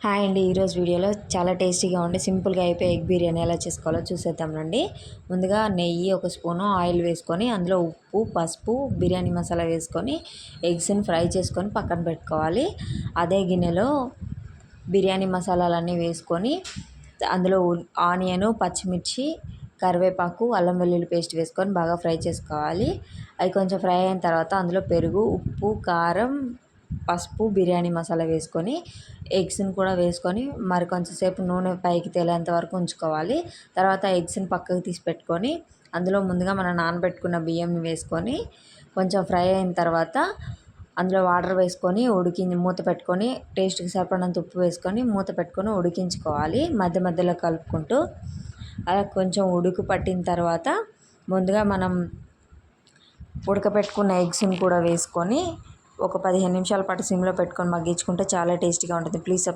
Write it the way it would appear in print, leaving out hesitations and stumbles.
Hi అండి. ఈరోజు వీడియోలో చాలా టేస్టీగా ఉండి సింపుల్గా అయిపోయి ఎగ్ బిర్యానీ ఎలా చేసుకోవాలో చూసేద్దాం రండి. ముందుగా నెయ్యి ఒక స్పూను ఆయిల్ వేసుకొని అందులో ఉప్పు, పసుపు, బిర్యానీ మసాలా వేసుకొని ఎగ్స్ని ఫ్రై చేసుకొని పక్కన పెట్టుకోవాలి. అదే గిన్నెలో బిర్యానీ మసాలాలన్నీ వేసుకొని అందులో ఆనియను, పచ్చిమిర్చి, కరివేపాకు, అల్లం వెల్లుల్లి పేస్ట్ వేసుకొని బాగా ఫ్రై చేసుకోవాలి. అవి కొంచెం ఫ్రై అయిన తర్వాత అందులో పెరుగు, ఉప్పు, కారం, పసుపు, బిర్యానీ మసాలా వేసుకొని ఎగ్స్ని కూడా వేసుకొని మరి కొంచెంసేపు నూనె పైకి తేలేంత వరకు ఉంచుకోవాలి. తర్వాత ఎగ్స్ని పక్కకు తీసి పెట్టుకొని అందులో ముందుగా మనం నానబెట్టుకున్న బియ్యంని వేసుకొని కొంచెం ఫ్రై అయిన తర్వాత అందులో వాటర్ వేసుకొని మూత పెట్టుకొని టేస్ట్కి సరిపడినంత ఉప్పు వేసుకొని మూత పెట్టుకొని ఉడికించుకోవాలి. మధ్య మధ్యలో కలుపుకుంటూ అలా కొంచెం ఉడుకు పట్టిన తర్వాత ముందుగా మనం ఉడకపెట్టుకున్న ఎగ్స్ని కూడా వేసుకొని ఒక 15 నిమిషాల పాటు సిమ్లో పెట్టుకొని మగ్గించుకుంటే చాలా టేస్టీగా ఉంటుంది. ప్లీజ్